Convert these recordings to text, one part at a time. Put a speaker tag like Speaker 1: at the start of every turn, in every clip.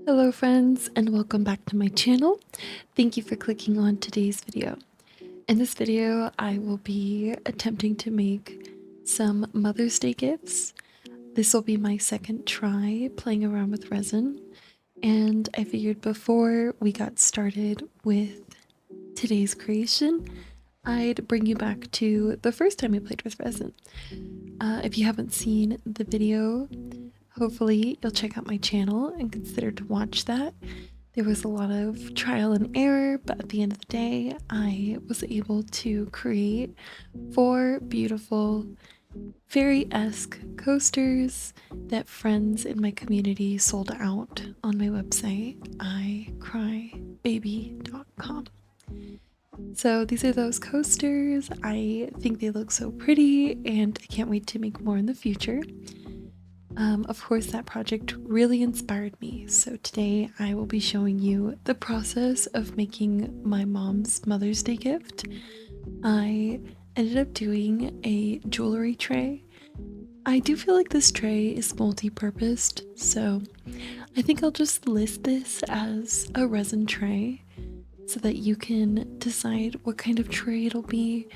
Speaker 1: Hello friends and welcome back to my channel. Thank you for clicking on today's video. In this video I will be attempting to make some Mother's Day gifts. This will be my second try playing around with resin, and I figured before we got started with today's creation I'd bring you back to the first time I played with resin. If you haven't seen the video, hopefully you'll check out my channel and consider to watch that. There was a lot of trial and error, but at the end of the day, I was able to create 4 beautiful fairy-esque coasters that friends in my community sold out on my website, 𝐬𝐻𝐼baby.com. So these are those coasters. I think they look so pretty and I can't wait to make more in the future. Of course, that project really inspired me, so today I will be showing you the process of making my mom's Mother's Day gift. I ended up doing a jewelry tray. I do feel like this tray is multi-purposed, so I think I'll just list this as a resin tray so that you can decide what kind of tray it'll be.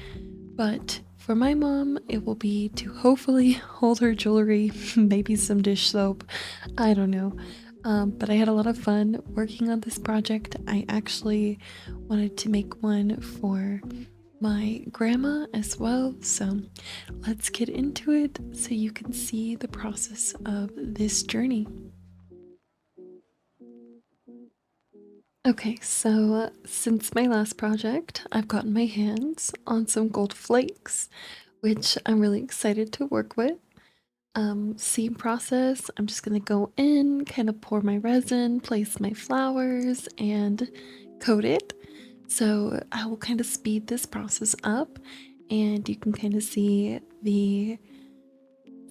Speaker 1: But for my mom, it will be to hopefully hold her jewelry, maybe some dish soap, I don't know. But I had a lot of fun working on this project. I actually wanted to make one for my grandma as well, so let's get into it so you can see the process of this journey. Okay, so since my last project, I've gotten my hands on some gold flakes, which I'm really excited to work with. Same process, I'm just gonna go in, kind of pour my resin, place my flowers, and coat it. So I will kind of speed this process up, and you can kind of see the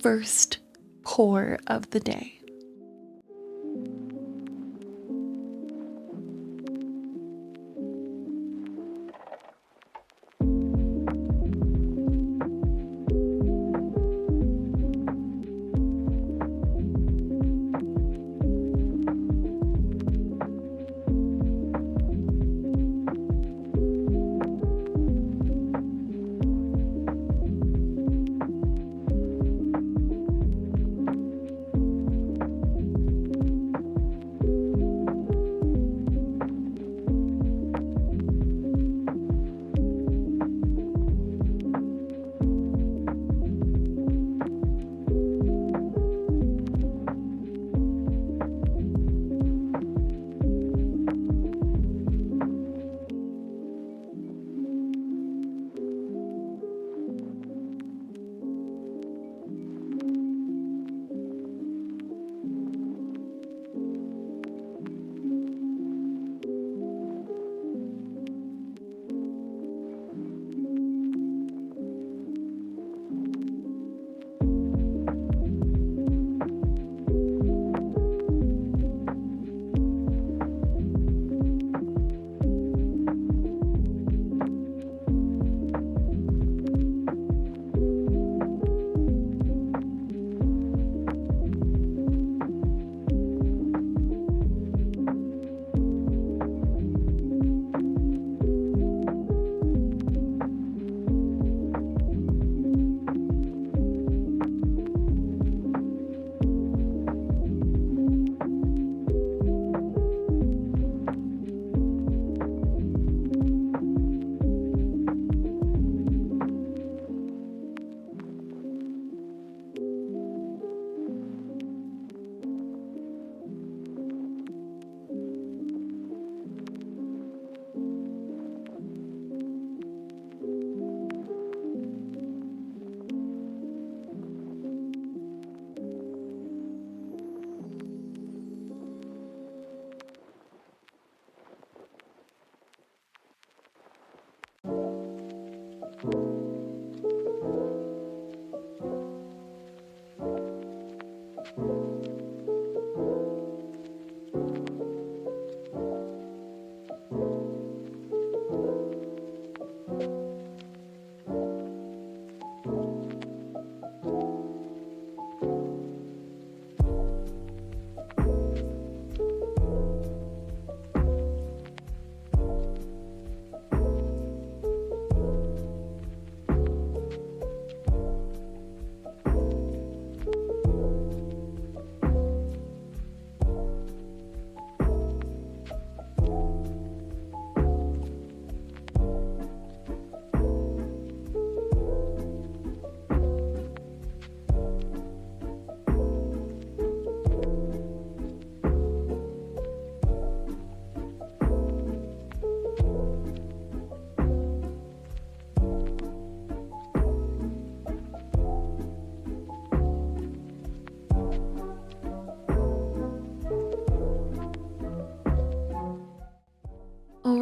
Speaker 1: first pour of the day.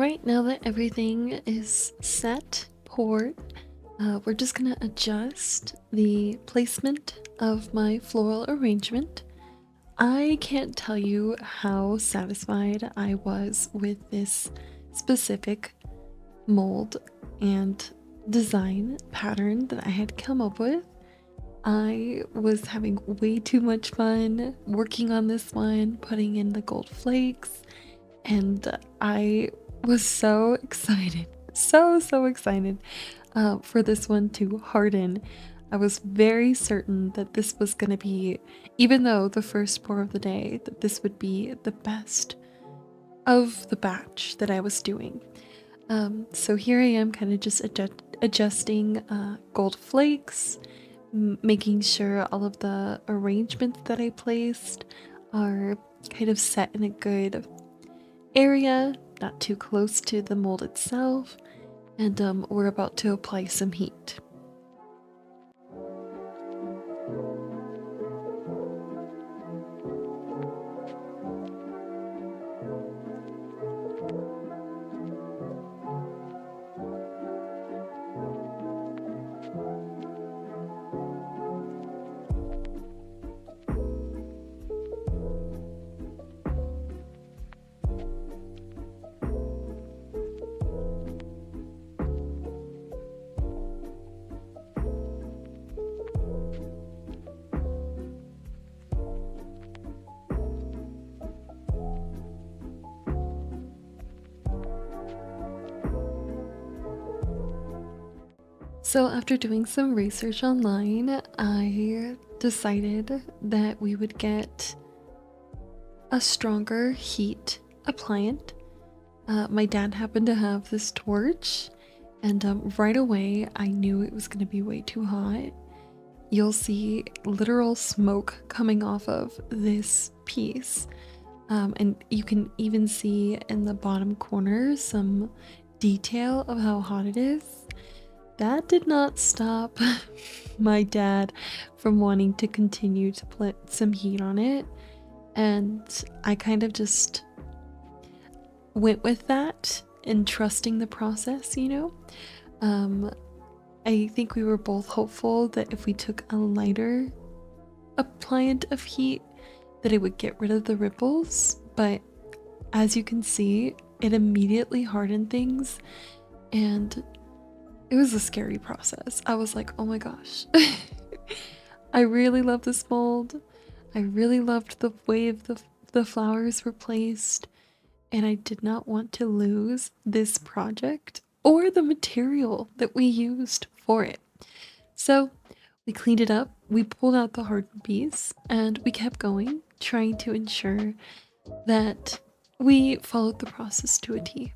Speaker 1: Alright, now that everything is set, poured, we're just gonna adjust the placement of my floral arrangement. I can't tell you how satisfied I was with this specific mold and design pattern that I had come up with. I was having way too much fun working on this one, putting in the gold flakes, and I was so excited, so excited for this one to harden. I was very certain that this was going to be, even though the first pour of the day, that this would be the best of the batch that I was doing. So here I am kind of just adjusting gold flakes, making sure all of the arrangements that I placed are kind of set in a good area, not too close to the mold itself, and we're about to apply some heat. So after doing some research online, I decided that we would get a stronger heat appliant. My dad happened to have this torch, and right away I knew it was going to be way too hot. You'll see literal smoke coming off of this piece, and you can even see in the bottom corner some detail of how hot it is. That did not stop my dad from wanting to continue to put some heat on it, and I kind of just went with that and trusting the process, you know? I think we were both hopeful that if we took a lighter appliance of heat that it would get rid of the ripples, but as you can see, it immediately hardened things, and it was a scary process. I was like, oh my gosh. I really love this mold. I really loved the way the flowers were placed, and I did not want to lose this project or the material that we used for it. So we cleaned it up, we pulled out the hardened piece, and we kept going, trying to ensure that we followed the process to a T.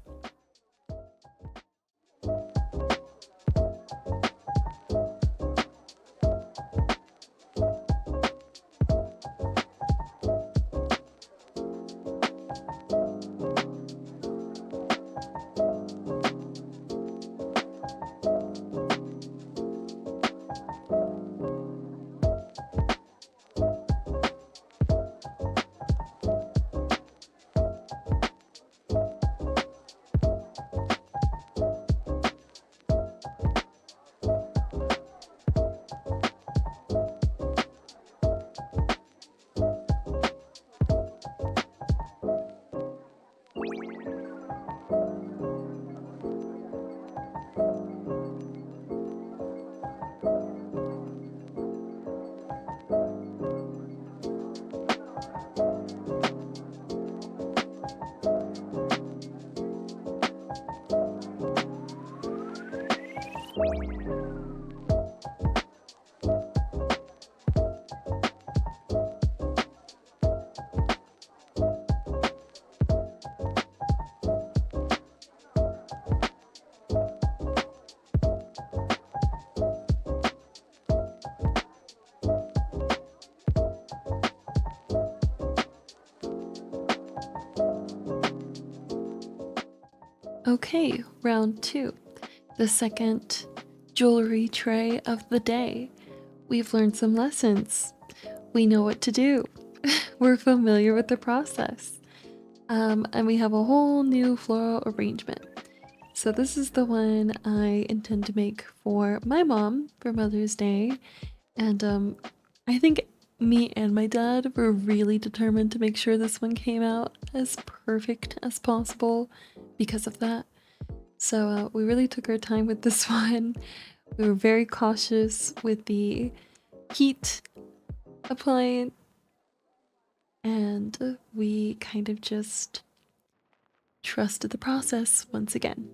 Speaker 1: Okay, round two, the second jewelry tray of the day. We've learned some lessons. We know what to do. We're familiar with the process. And we have a whole new floral arrangement. So this is the one I intend to make for my mom for Mother's Day. And I think me and my dad were really determined to make sure this one came out as perfect as possible because of that. So we really took our time with this one. We were very cautious with the heat appliance, and we kind of just trusted the process once again.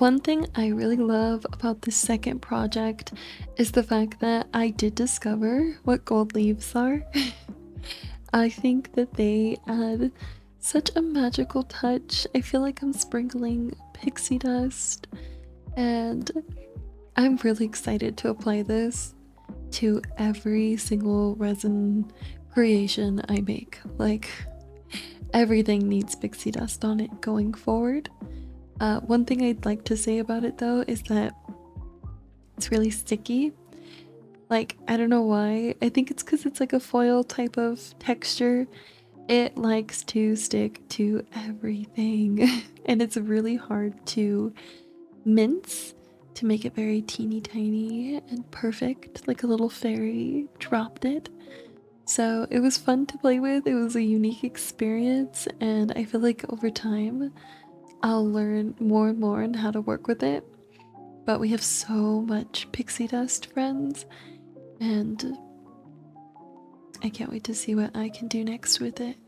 Speaker 1: One thing I really love about this second project is the fact that I did discover what gold leaves are. I think that they add such a magical touch. I feel like I'm sprinkling pixie dust, and I'm really excited to apply this to every single resin creation I make. Like, everything needs pixie dust on it going forward. One thing I'd like to say about it though is that it's really sticky. Like, I don't know why. I think it's because it's like a foil type of texture. It likes to stick to everything, and it's really hard to mince to make it very teeny tiny and perfect, like a little fairy dropped it. So it was fun to play with. It was a unique experience, and I feel like over time I'll learn more and more on how to work with it. But we have so much pixie dust, friends, and I can't wait to see what I can do next with it.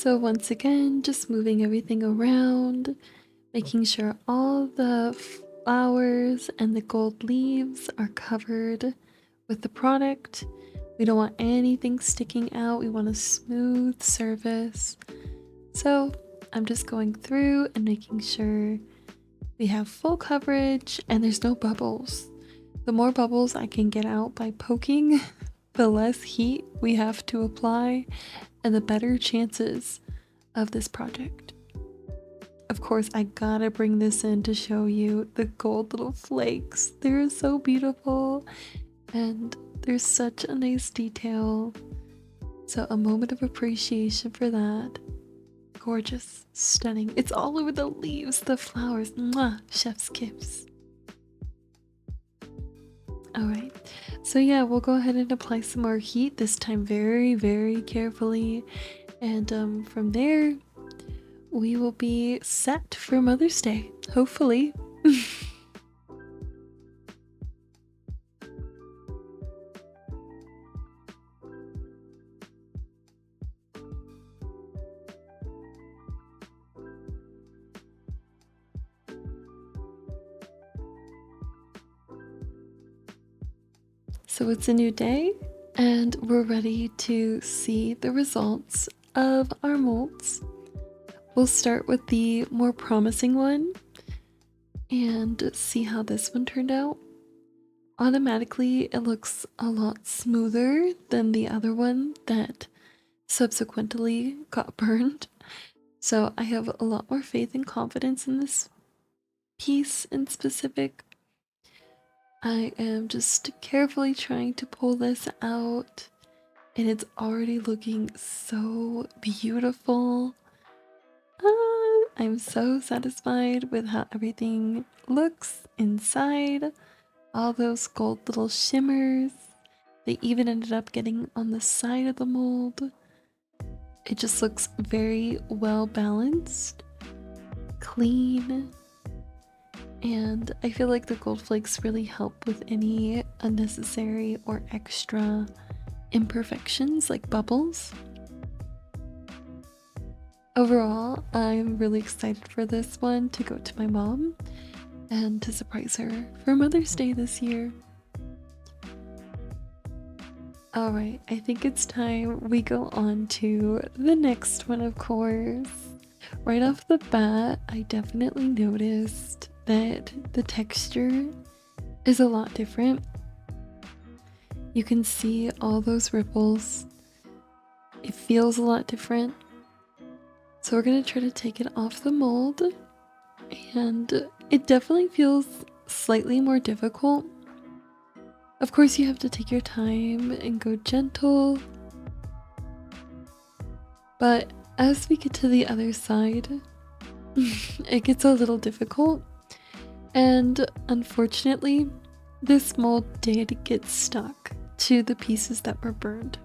Speaker 1: So once again, just moving everything around, making sure all the flowers and the gold leaves are covered with the product. We don't want anything sticking out. We want a smooth surface. So I'm just going through and making sure we have full coverage and there's no bubbles. The more bubbles I can get out by poking, the less heat we have to apply and the better chances of this project. Of course, I gotta bring this in to show you the gold little flakes. They're so beautiful and there's such a nice detail. So a moment of appreciation for that. Gorgeous, stunning. It's all over the leaves, the flowers. Mwah, chef's kiss. All right, so yeah, we'll go ahead and apply some more heat, this time very, very carefully. And from there, we will be set for Mother's Day, hopefully. So it's a new day, and we're ready to see the results of our molds. We'll start with the more promising one and see how this one turned out. Automatically, it looks a lot smoother than the other one that subsequently got burned. So I have a lot more faith and confidence in this piece in specific. I am just carefully trying to pull this out, and it's already looking so beautiful. I'm so satisfied with how everything looks inside. All those gold little shimmers. They even ended up getting on the side of the mold. It just looks very well balanced, clean, and I feel like the gold flakes really help with any unnecessary or extra imperfections like bubbles. Overall, I'm really excited for this one to go to my mom and to surprise her for Mother's Day this year. Alright, I think it's time we go on to the next one, of course. Right off the bat, I definitely noticed that the texture is a lot different. You can see all those ripples. It feels a lot different. So we're going to try to take it off the mold, and it definitely feels slightly more difficult. Of course, you have to take your time and go gentle, but as we get to the other side, it gets a little difficult. And unfortunately, this mold did get stuck to the pieces that were burned.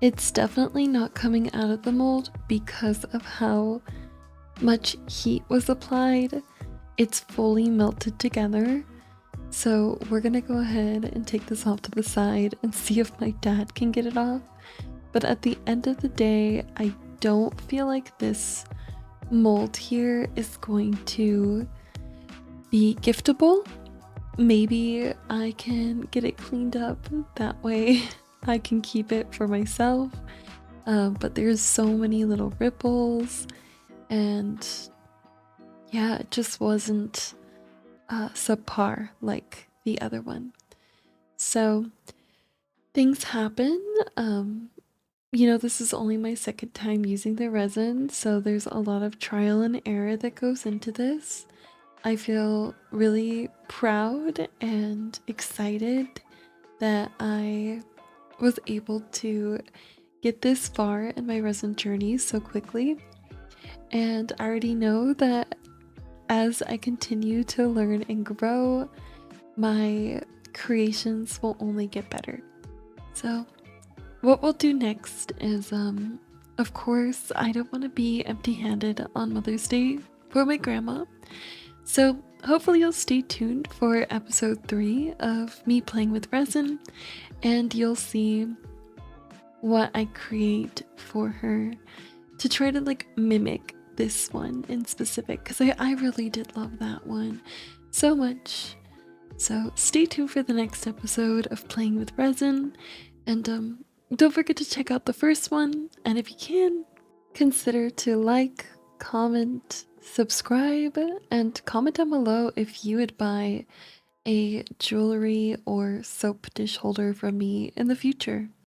Speaker 1: It's definitely not coming out of the mold because of how much heat was applied. It's fully melted together. So we're gonna go ahead and take this off to the side and see if my dad can get it off. But at the end of the day, I don't feel like this mold here is going to be giftable. Maybe I can get it cleaned up, that way I can keep it for myself. But there's so many little ripples, and yeah, it just wasn't subpar like the other one. So things happen. You know, this is only my second time using the resin, so there's a lot of trial and error that goes into this. I feel really proud and excited that I was able to get this far in my resin journey so quickly. And I already know that as I continue to learn and grow, my creations will only get better. So what we'll do next is, of course, I don't want to be empty-handed on Mother's Day for my grandma. So hopefully you'll stay tuned for episode 3 of me playing with resin, and you'll see what I create for her to try to like mimic this one in specific because I really did love that one so much. So stay tuned for the next episode of Playing with Resin, and don't forget to check out the first one, and if you can, consider to like, comment, subscribe, and comment down below if you would buy a jewelry or soap dish holder from me in the future.